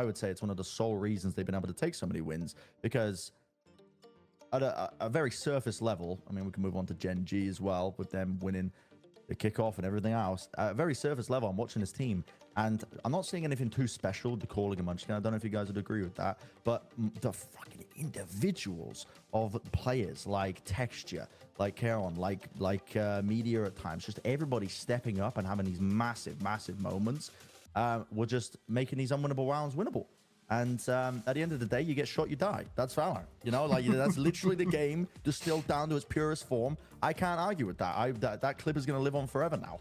I would say it's one of the sole reasons they've been able to take so many wins, because at a very surface level, I mean, we can move on to Gen.G as well, with them winning the kickoff and everything else. At a very surface level, I'm watching this team, and I'm not seeing anything too special with the calling and Munchkin. I don't know if you guys would agree with that, but the fucking individuals of players like Texture, like Caron, like Media at times, just everybody stepping up and having these massive moments, were just making these unwinnable rounds winnable. And at the end of the day, you get shot, you die. That's Valorant. You know, like, that's literally the game distilled down to its purest form. I can't argue with that. That clip is going to live on forever now.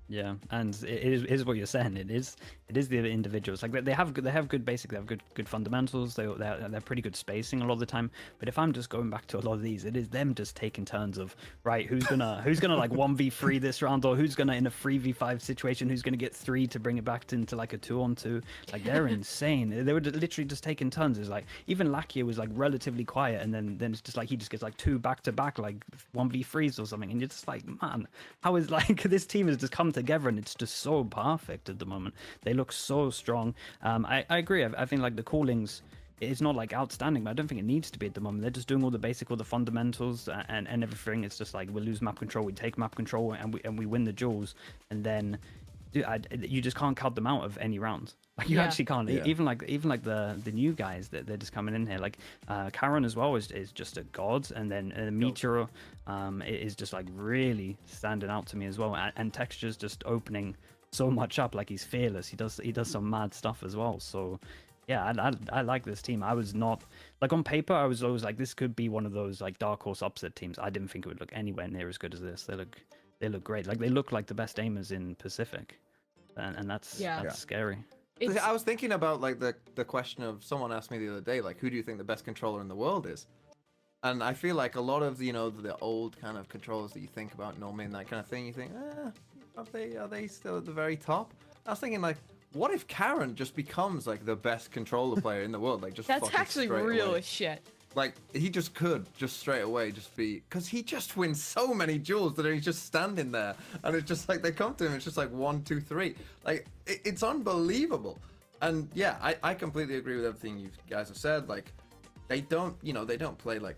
Yeah, and it is what you're saying. It is the individuals. Like, they have good basic. They have good fundamentals. They're pretty good spacing a lot of the time. But if I'm just going back to a lot of these, it is them just taking turns of, right, who's gonna like 1v3 this round, or who's gonna, in a 3v5 situation, who's gonna get 3 to bring it back into like a 2-on-2. Like, they're insane. They were literally just taking turns. It's like, even Lakia was like relatively quiet, and then it's just like he just gets like 2 back-to-back like 1v3s or something, and you're just like, man, how is, like, this team has just come together, and it's just so perfect at the moment. They look so strong. I agree. I think like the callings, it's not like outstanding, but I don't think it needs to be at the moment. They're just doing all the fundamentals and everything. It's just like, we lose map control, we take map control, and we win the duels, and then you just can't cut them out of any rounds. Like, you actually can't. Yeah. Even like the new guys that they're just coming in here. Like Karen as well is just a god, and then Meteor is just like really standing out to me as well. And Texture's just opening so much up. Like, he's fearless. He does some mad stuff as well. So yeah, I like this team. I was not, like, on paper, I was always like, this could be one of those like dark horse upset teams. I didn't think it would look anywhere near as good as this. They look great. Like, they look like the best aimers in Pacific, and that's scary. I was thinking about like the question of, someone asked me the other day, like, who do you think the best controller in the world is? And I feel like a lot of, you know, the old kind of controllers that you think about normally and that kind of thing, you think, are they still at the very top? I was thinking, like, what if Karen just becomes like the best controller player in the world? Like, just that's actually real away. As shit. Like, he just could just straight away just be, because he just wins so many duels that he's just standing there, and it's just like, they come to him, it's just like 1, 2, 3. Like, it's unbelievable. And yeah, I completely agree with everything you guys have said. Like, they don't play like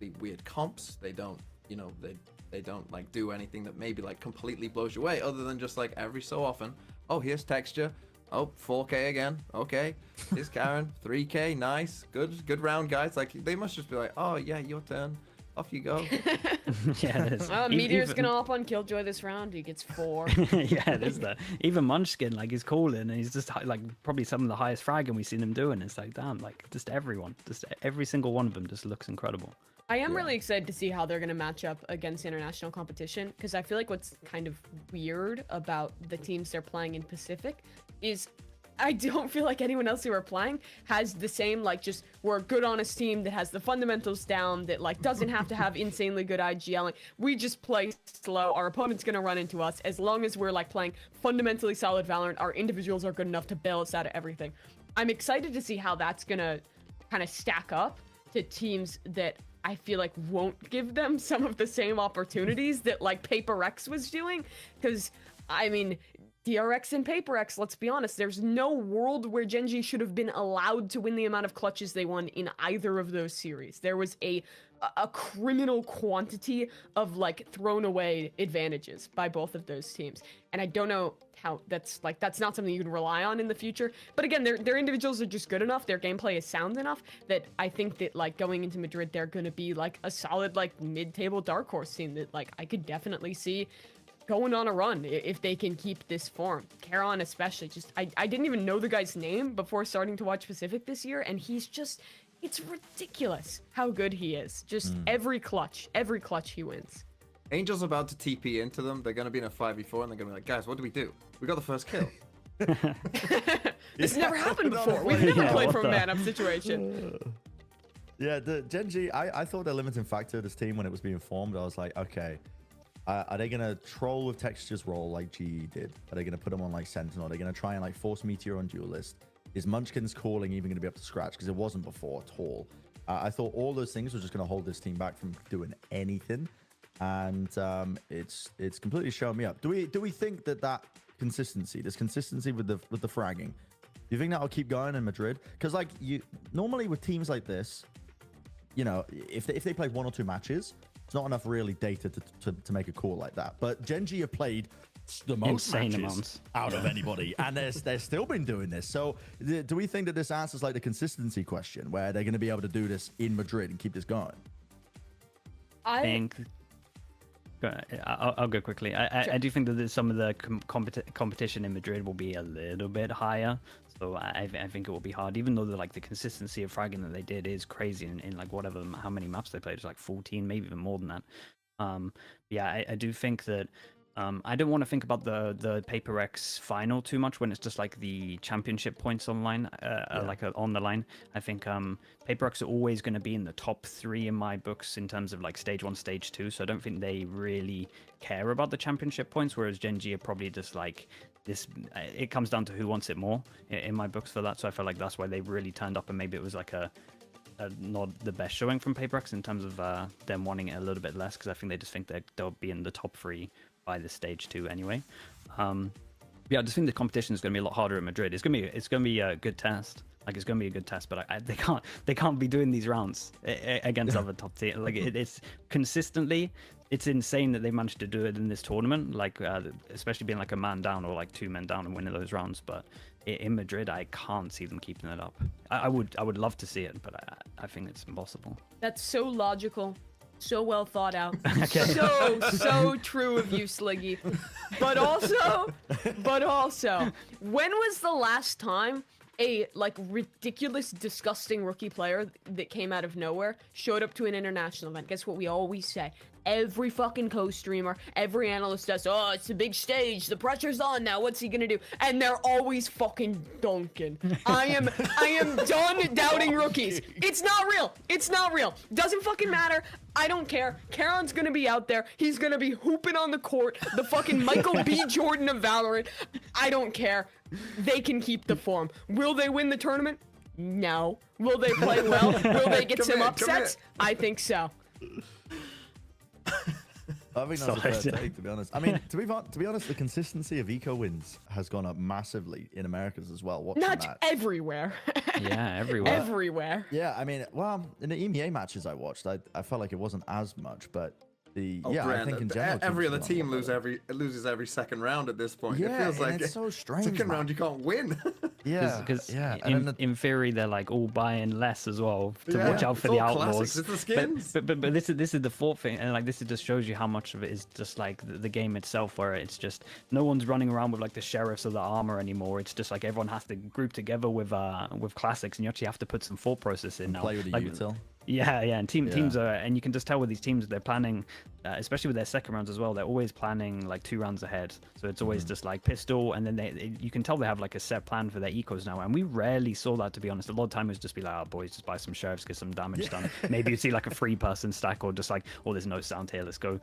the weird comps. They don't, they don't like do anything that maybe like completely blows you away, other than just like every so often, oh, here's Texture. Oh, 4K again. Okay. Here's Karen. 3K. Nice. Good round, guys. Like, they must just be like, oh, yeah, your turn. Off you go. Yeah, it is. Well, Meteor's gonna hop on Killjoy this round. He gets 4. Yeah, it is that. Even Munchkin, like, he's calling, and he's just like probably some of the highest fragging we've seen him doing. It's like, damn, like, just every single one of them just looks incredible. I am really excited to see how they're going to match up against international competition, because I feel like what's kind of weird about the teams they're playing in Pacific is I don't feel like anyone else who are playing has the same, like, just, we're a good, honest team that has the fundamentals down, that, like, doesn't have to have insanely good IGL. Like, we just play slow. Our opponent's going to run into us. As long as we're, like, playing fundamentally solid Valorant, our individuals are good enough to bail us out of everything. I'm excited to see how that's going to kind of stack up to teams that I feel like won't give them some of the same opportunities that, like, Paper X was doing. Because, I mean, DRX and Paper X, let's be honest, there's no world where Gen.G should have been allowed to win the amount of clutches they won in either of those series. There was a criminal quantity of, like, thrown away advantages by both of those teams. And I don't know how that's not something you can rely on in the future. But again, their individuals are just good enough, their gameplay is sound enough, that I think that, like, going into Madrid, they're going to be, like, a solid, like, mid-table dark horse team that, like, I could definitely see going on a run if they can keep this form. Caron especially, just, I didn't even know the guy's name before starting to watch Pacific this year, and he's just, it's ridiculous how good he is. Just every clutch he wins. Angel's about to TP into them. They're going to be in a 5v4, and they're going to be like, guys, what do we do? We got the first kill. This never happened before. We've never played from a man-up situation. Yeah, the Gen.G, I thought the limiting factor of this team when it was being formed, I was like, okay, are they going to troll with Texture's role like GE did? Are they going to put him on, like, Sentinel? Are they going to try and, like, force Meteor on Duelist? Is Munchkin's calling even going to be up to scratch? Because it wasn't before at all. I thought all those things were just going to hold this team back from doing anything. And it's completely shown me up. Do we think that consistency, this consistency with the fragging, you think that'll keep going in Madrid? Because like you normally with teams like this, you know, if they play 1 or 2 matches, it's not enough really data to make a call like that. But Gen.G have played the most Insane matches amounts. out of anybody, and they're still been doing this. So do we think that this answers like the consistency question, where they're going to be able to do this in Madrid and keep this going? I think. I'll go quickly. I do think that some of the competition in Madrid will be a little bit higher. So I think it will be hard, even though the consistency of fragging that they did is crazy in like whatever, how many maps they played. It's like 14, maybe even more than that. Yeah, I do think that I don't want to think about the Paper X final too much when it's just like the championship points online, on the line. I think Paper X are always going to be in the top 3 in my books in terms of like stage 1, stage 2. So I don't think they really care about the championship points, whereas Gen.G are probably just like this. It comes down to who wants it more in my books for that. So I feel like that's why they really turned up, and maybe it was like not the best showing from Paper X in terms of them wanting it a little bit less, because I think they just think that they'll be in the top 3 by the stage 2 anyway. Yeah, I just think the competition is going to be a lot harder in Madrid. It's going to be a good test. Like, it's going to be a good test, but they can't be doing these rounds against other top tier. Like it's consistently, it's insane that they managed to do it in this tournament. Like especially being like a man down or like 2 men down and winning those rounds. But in Madrid, I can't see them keeping it up. I would love to see it, but I think it's impossible. That's so logical. So well thought out. Okay. So true of you, Sliggy. But also, when was the last time a like ridiculous, disgusting rookie player that came out of nowhere showed up to an international event? Guess what we always say? Every fucking co-streamer, every analyst says, "Oh, it's a big stage. The pressure's on now. What's he gonna do?" And they're always fucking dunking. I am done doubting rookies. It's not real. It's not real. Doesn't fucking matter. I don't care. Karon's gonna be out there. He's gonna be hooping on the court. The fucking Michael B. Jordan of Valorant. I don't care. They can keep the form. Will they win the tournament? No. Will they play well? Will they get some upsets? I think so. I think that's a fair take, to be honest. I mean, to be honest, the consistency of eco wins has gone up massively in Americas as well. Not everywhere. Yeah, everywhere. Everywhere. Yeah, I mean, well, in the EMEA matches I watched, I felt like it wasn't as much, but I think in general, every other team loses every second round at this point. Yeah, it feels like it's so strange. Second round you can't win. Because yeah, in theory they're like all buying less as well to watch out for the outlaws. It's the skins. But this is the fourth thing, and like this just shows you how much of it is just like the game itself, where it's just no one's running around with like the sheriffs or the armor anymore. It's just like everyone has to group together with classics, and you actually have to put some thought process in now. Play with the util. Yeah, and teams are, and you can just tell with these teams they're planning, especially with their second rounds as well. They're always planning like 2 rounds ahead, so it's always just like pistol, and then you can tell they have like a set plan for their ecos now. And we rarely saw that, to be honest. A lot of time it was just be like, "Oh, boys, just buy some sheriffs, get some damage done." Maybe you see like a 3-person stack, or just like, "Oh, there's no sound here. Let's go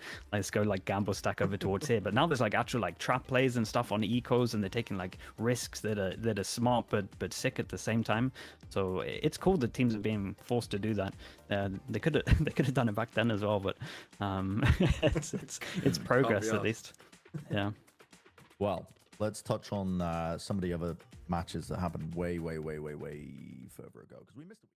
like gamble stack over towards here." But now there's like actual like trap plays and stuff on ecos, and they're taking like risks that are smart but sick at the same time. So it's cool that teams are being forced to do that. They could have done it back then as well, but it's progress at least. Yeah. Well, let's touch on some of the other matches that happened way further ago, because we missed it.